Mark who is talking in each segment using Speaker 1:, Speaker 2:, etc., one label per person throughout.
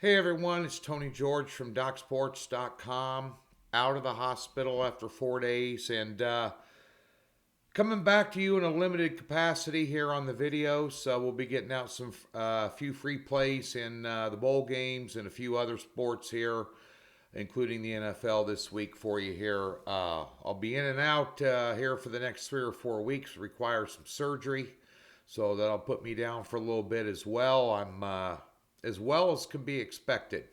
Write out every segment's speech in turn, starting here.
Speaker 1: Hey everyone, it's Tony George from DocSports.com. Out of the hospital after 4 days and coming back to you in a limited capacity here on the video. So we'll be getting out some few free plays in the bowl games and a few other sports here, including the NFL this week for you here. I'll be in and out here for the next 3 or 4 weeks. Require some surgery, so that'll put me down for a little bit as well. I'm as well as can be expected.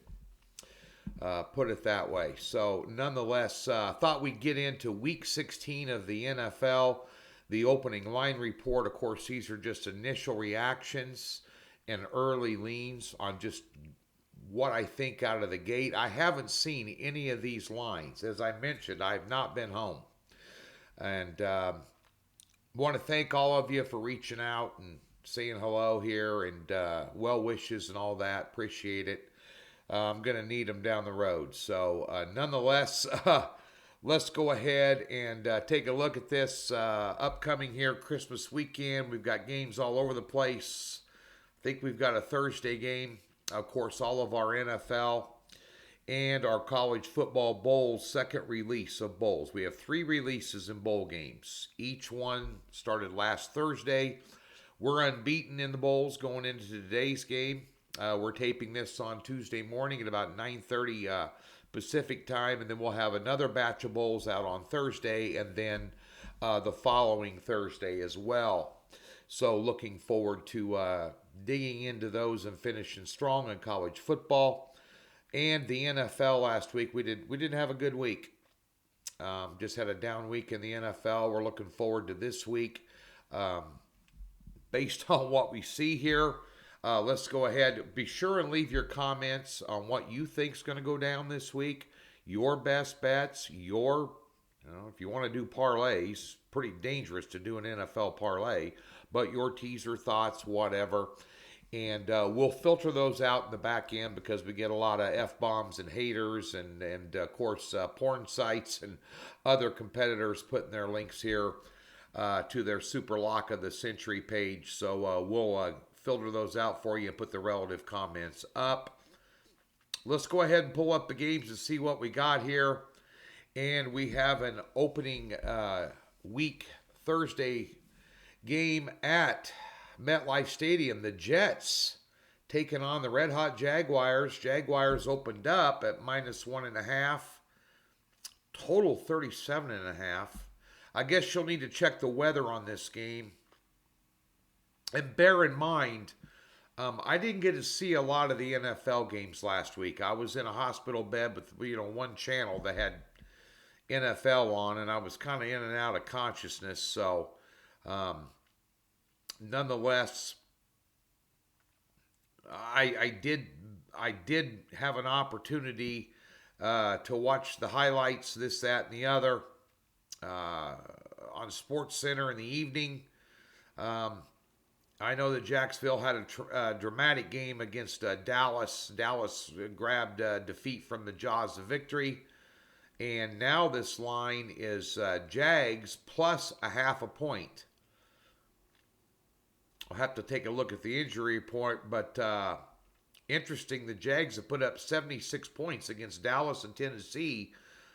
Speaker 1: Put it that way. So, nonetheless, thought we'd get into Week 16 of the NFL, the opening line report. Of course, these are just initial reactions and early leans on just what I think out of the gate. I haven't seen any of these lines. As I mentioned, I've not been home. And want to thank all of you for reaching out and saying hello here and well wishes and all that. Appreciate it. I'm going to need them down the road. So, nonetheless, let's go ahead and take a look at this upcoming here Christmas weekend. We've got games all over the place. I think we've got a Thursday game. Of course, all of our NFL and our college football bowls, second release of bowls. We have 3 releases in bowl games. Each one started last Thursday. We're unbeaten in the bowls going into today's game. We're taping this on Tuesday morning at about 9:30 Pacific time, and then we'll have another batch of bowls out on Thursday, and then the following Thursday as well. So looking forward to digging into those and finishing strong in college football and the NFL. Last week we didn't have a good week. Just had a down week in the NFL. We're looking forward to this week. Based on what we see here, let's go ahead. Be sure and leave your comments on what you think is going to go down this week. Your best bets, if you want to do parlays, pretty dangerous to do an NFL parlay, but your teaser thoughts, whatever. And we'll filter those out in the back end because we get a lot of F-bombs and haters and of course, porn sites and other competitors putting their links here to their Super Lock of the Century page. So we'll filter those out for you and put the relative comments up. Let's go ahead and pull up the games and see what we got here. And we have an opening week Thursday game at MetLife Stadium. The Jets taking on the Red Hot Jaguars. Jaguars opened up at -1.5. Total 37.5. I guess you'll need to check the weather on this game. And bear in mind, I didn't get to see a lot of the NFL games last week. I was in a hospital bed with one channel that had NFL on, and I was kind of in and out of consciousness. So, nonetheless, I did have an opportunity to watch the highlights, this, that, and the other. On Sports Center in the evening. I know that Jacksonville had a dramatic game against Dallas. Dallas grabbed defeat from the jaws of victory. And now this line is Jags plus a half a point. I'll have to take a look at the injury report, but interesting, the Jags have put up 76 points against Dallas and Tennessee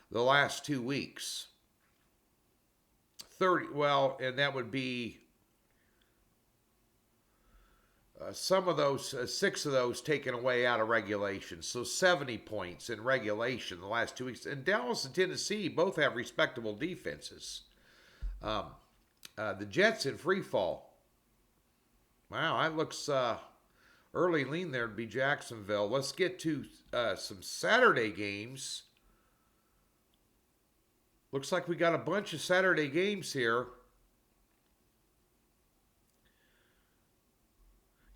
Speaker 1: the last 2 weeks. 30, well, and that would be some of those, 6 of those taken away out of regulation. So 70 points in regulation the last 2 weeks. And Dallas and Tennessee both have respectable defenses. The Jets in free fall. Wow, that looks early lean there to be Jacksonville. Let's get to some Saturday games. Looks like we got a bunch of Saturday games here.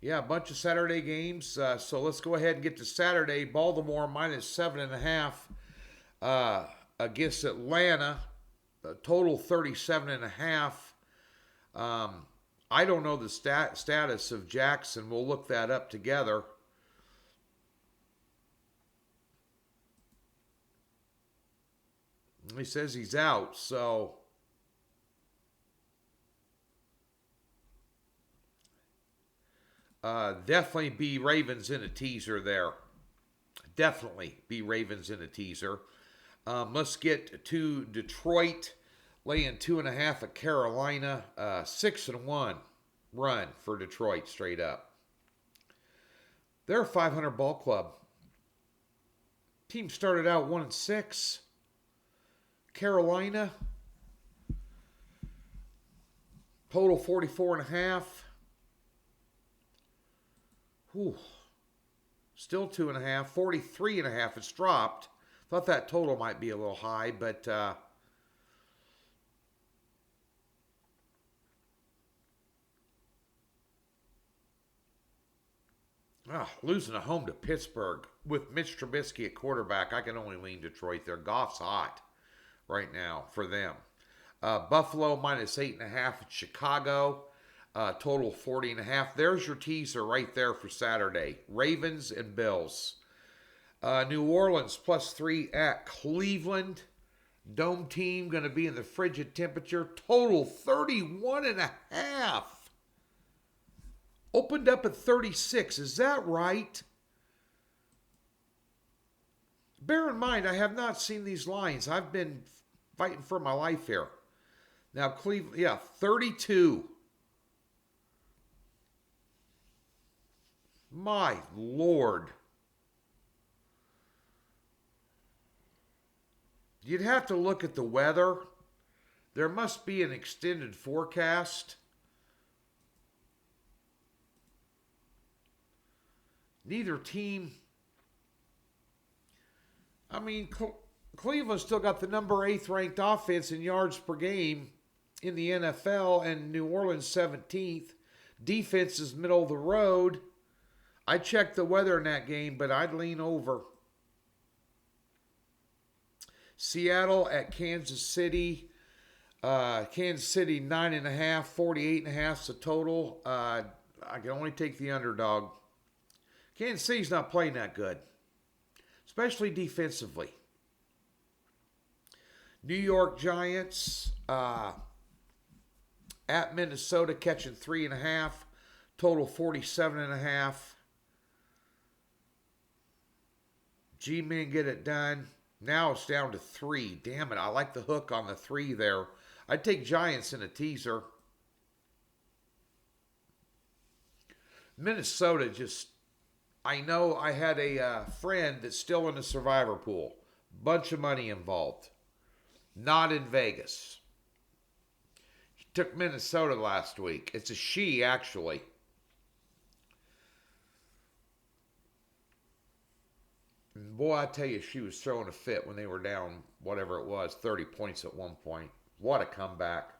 Speaker 1: Yeah, a bunch of Saturday games. So let's go ahead and get to Saturday. Baltimore -7.5 against Atlanta. Total 37.5. I don't know the status of Jackson. We'll look that up together. He says he's out, so definitely be Ravens in a teaser there. Definitely be Ravens in a teaser. Let's get to Detroit, laying 2.5 at Carolina. 6-1 run for Detroit straight up. They're a 500 ball club. Team started out 1-6. Carolina, total 44.5. Whew. Still 2.5. 43.5. It's dropped. Thought that total might be a little high, but losing a home to Pittsburgh with Mitch Trubisky at quarterback, I can only lean Detroit there. Goff's hot right now for them. Buffalo minus 8.5 at Chicago. Total 40.5. There's your teaser right there for Saturday. Ravens and Bills. New Orleans +3 at Cleveland. Dome team going to be in the frigid temperature. Total 31.5. Opened up at 36. Is that right? Bear in mind, I have not seen these lines. I've been fighting for my life here. Now, Cleveland, 32. My Lord. You'd have to look at the weather. There must be an extended forecast. Neither team. I mean, Cleveland still got the number 8th ranked offense in yards per game in the NFL, and New Orleans 17th. Defense is middle of the road. I checked the weather in that game, but I'd lean over. Seattle at Kansas City. Kansas City 9.5, 48.5 is the total. I can only take the underdog. Kansas City's not playing that good, especially defensively. New York Giants at Minnesota catching 3.5, total 47.5. G-Men get it done. Now it's down to 3. Damn it, I like the hook on the 3 there. I'd take Giants in a teaser. Minnesota just... I know I had a friend that's still in the survivor pool. Bunch of money involved. Not in Vegas. He took Minnesota last week. It's a she, actually. And boy, I tell you, she was throwing a fit when they were down, whatever it was, 30 points at one point. What a comeback.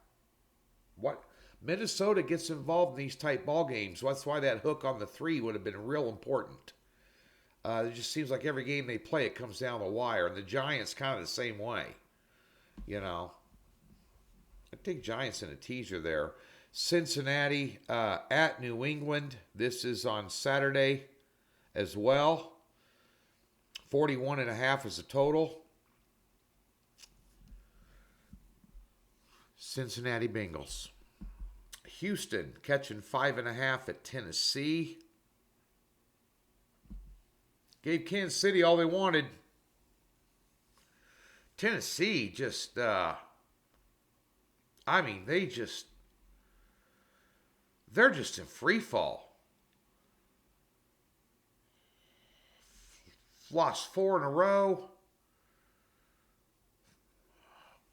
Speaker 1: What? Minnesota gets involved in these tight ball games. That's why that hook on the 3 would have been real important. It just seems like every game they play, it comes down the wire. And the Giants kind of the same way. You know. I think Giants in a teaser there. Cincinnati at New England. This is on Saturday as well. 41.5 is the total. Cincinnati Bengals. Houston catching 5.5 at Tennessee. Gave Kansas City all they wanted. Tennessee just, they're just in free fall. Lost 4 in a row.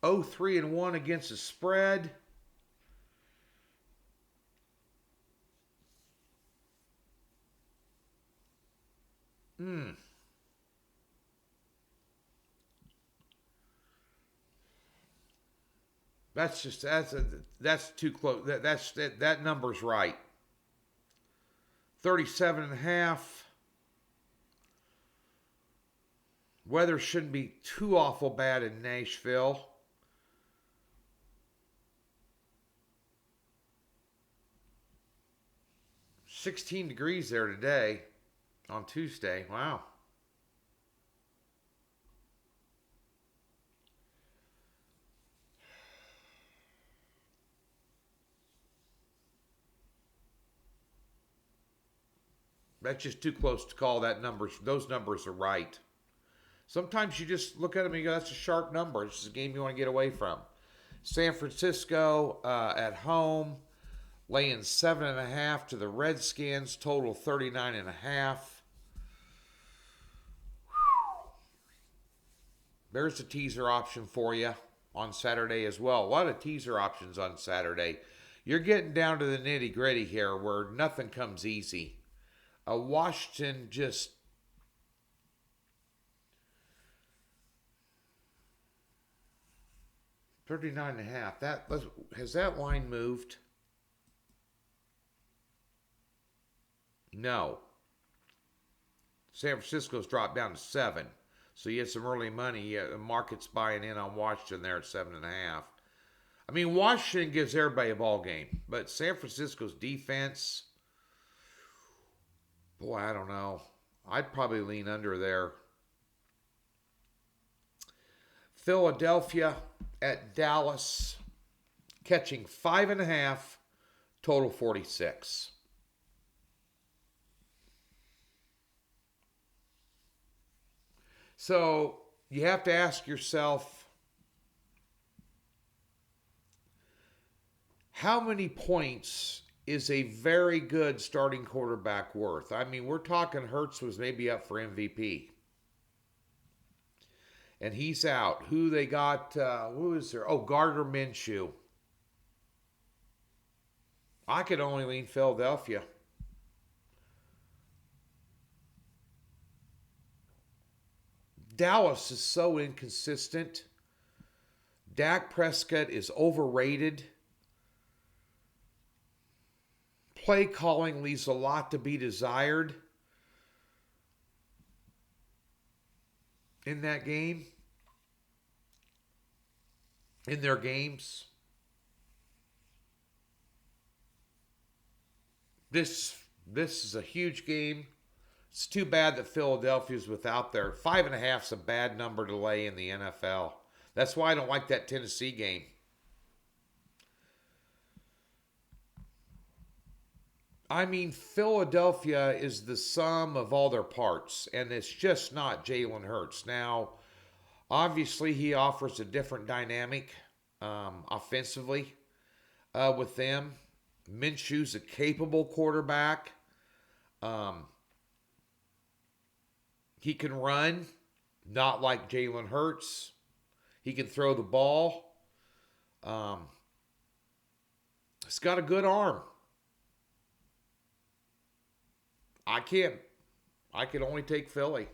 Speaker 1: 0-3-1 against the spread. That's too close. That number's right. 37.5. Weather shouldn't be too awful bad in Nashville. $16 degrees there today on Tuesday. Wow. That's just too close to call. Those numbers are right. Sometimes you just look at them and you go, that's a sharp number. It's just a game you want to get away from. San Francisco at home, laying 7.5 to the Redskins, total 39.5. There's a teaser option for you on Saturday as well. A lot of teaser options on Saturday. You're getting down to the nitty gritty here where nothing comes easy. Washington just 39.5. Has that line moved? No. San Francisco's dropped down to 7. So you get some early money. The market's buying in on Washington there at 7.5. I mean, Washington gives everybody a ball game, but San Francisco's defense, boy, I don't know. I'd probably lean under there. Philadelphia at Dallas, catching 5.5, total 46. So you have to ask yourself, how many points is a very good starting quarterback worth? I mean, we're talking Hurts was maybe up for MVP. And he's out. Who they got? Who is there? Oh, Gardner Minshew. I could only lean Philadelphia. Dallas is so inconsistent. Dak Prescott is overrated. Play calling leaves a lot to be desired in that game, in their games. This is a huge game. It's too bad that Philadelphia's without their 5.5's a bad number to lay in the NFL. That's why I don't like that Tennessee game. I mean, Philadelphia is the sum of all their parts, and it's just not Jalen Hurts. Now, obviously, he offers a different dynamic offensively with them. Minshew's a capable quarterback. He can run, not like Jalen Hurts. He can throw the ball. He's got a good arm. I can only take Philly.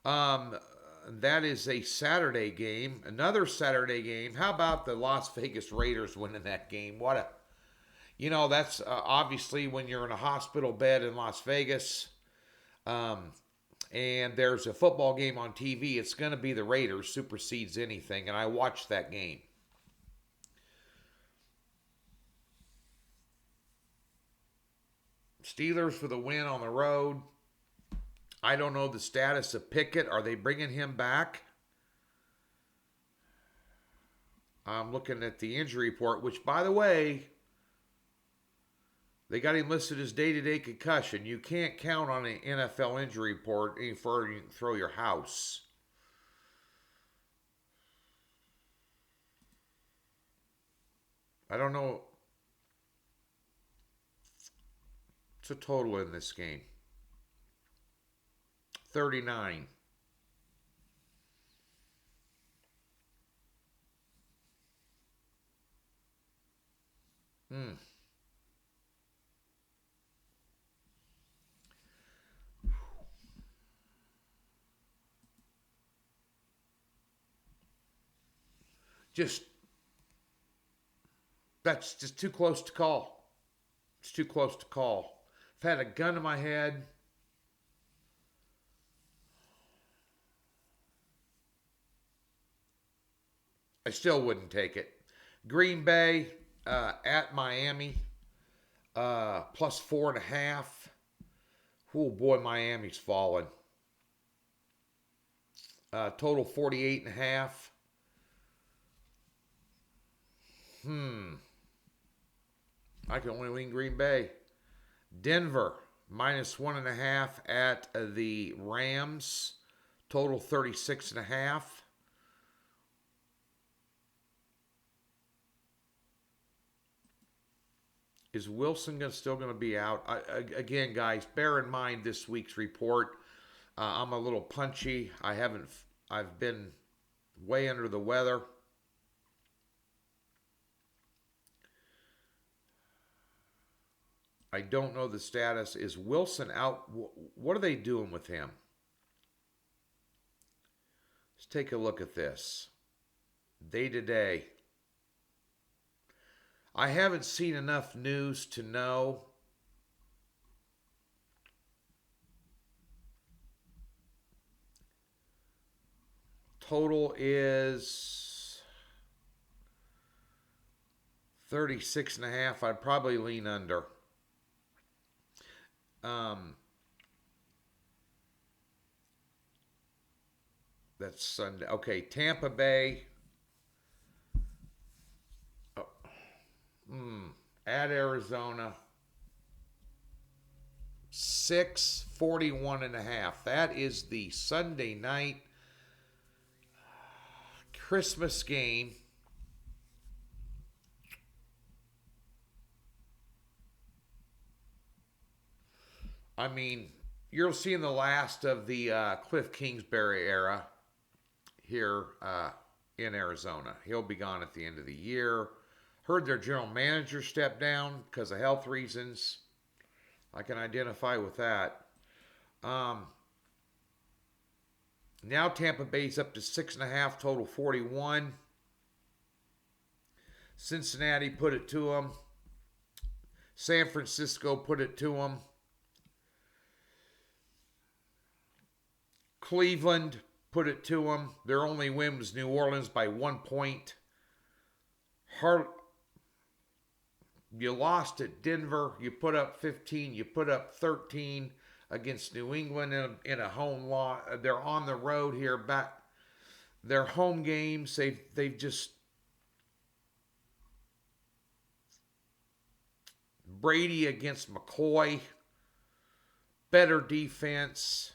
Speaker 1: That is a Saturday game. Another Saturday game. How about the Las Vegas Raiders winning that game? That's obviously when you're in a hospital bed in Las Vegas, and there's a football game on TV, it's going to be the Raiders supersedes anything, and I watched that game. Steelers for the win on the road. I don't know the status of Pickett. Are they bringing him back? I'm looking at the injury report, which, by the way, they got him listed as day-to-day concussion. You can't count on an NFL injury report any further than you can throw your house. I don't know. What's the total in this game? 39. That's just too close to call. It's too close to call. If I had a gun to my head, I still wouldn't take it. Green Bay at Miami, plus 4.5. Oh boy, Miami's fallen. Total 48.5. I can only lean Green Bay. Denver, -1.5 at the Rams. Total 36.5. Is Wilson still going to be out? Again, guys, bear in mind this week's report. I'm a little punchy. I've been way under the weather. I don't know the status. Is Wilson out? What are they doing with him? Let's take a look at this. Day to day. I haven't seen enough news to know. Total is 36.5. I'd probably lean under. That's Sunday. Okay, Tampa Bay. At Arizona. 641.5. That is the Sunday night Christmas game. I mean, you're seeing the last of the Cliff Kingsbury era here in Arizona. He'll be gone at the end of the year. Heard their general manager step down because of health reasons. I can identify with that. Now Tampa Bay's up to 6.5, total 41. Cincinnati put it to them. San Francisco put it to them. Cleveland put it to them. Their only win was New Orleans by 1 point. You lost at Denver. You put up 15. You put up 13 against New England in a home loss. They're on the road here. Back their home games. They've just Brady against McCoy. Better defense.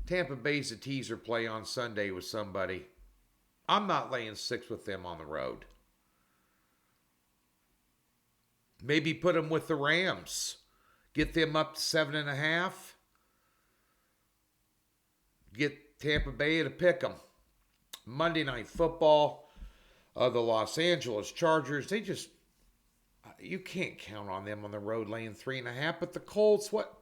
Speaker 1: Tampa Bay's a teaser play on Sunday with somebody. I'm not laying 6 with them on the road. Maybe put them with the Rams. Get them up to 7.5. Get Tampa Bay to pick them. Monday Night Football. The Los Angeles Chargers. You can't count on them on the road laying 3.5. But the Colts, what?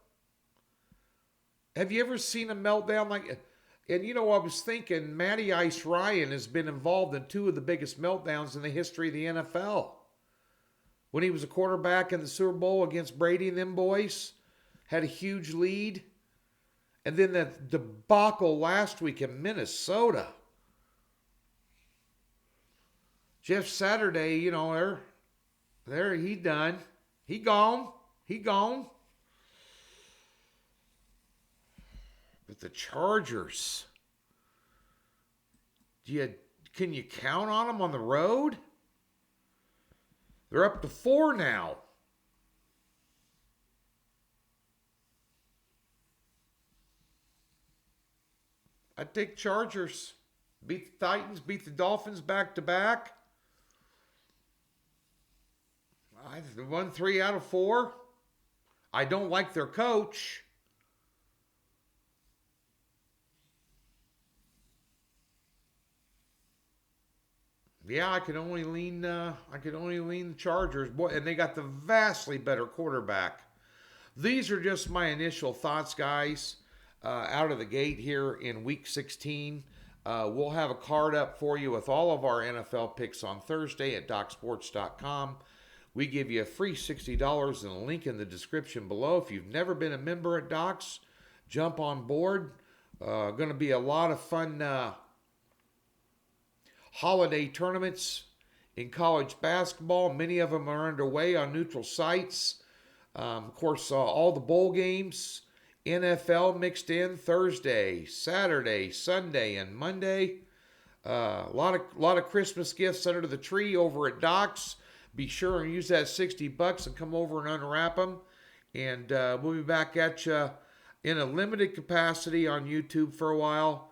Speaker 1: Have you ever seen a meltdown like? And I was thinking Matty Ice Ryan has been involved in 2 of the biggest meltdowns in the history of the NFL. When he was a quarterback in the Super Bowl against Brady and them boys, had a huge lead. And then that debacle last week in Minnesota. Jeff Saturday, he done. He gone. But the Chargers, can you count on them on the road? They're up to 4 now. I'd take Chargers. Beat the Titans, beat the Dolphins back to back. I've won 3 out of 4. I don't like their coach. Yeah, I could only lean the Chargers. Boy, and they got the vastly better quarterback. These are just my initial thoughts, guys, out of the gate here in Week 16. We'll have a card up for you with all of our NFL picks on Thursday at DocSports.com. We give you a free $60 and a link in the description below. If you've never been a member at Docs, jump on board. Going to be a lot of fun holiday tournaments in college basketball. Many of them are underway on neutral sites. Of course, all the bowl games, NFL mixed in Thursday, Saturday, Sunday, and Monday. A lot of Christmas gifts under the tree over at Docs. Be sure and use that $60 and come over and unwrap them. And we'll be back at you in a limited capacity on YouTube for a while.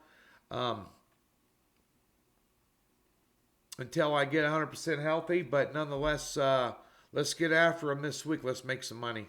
Speaker 1: Until I get 100% healthy. But nonetheless, let's get after them this week. Let's make some money.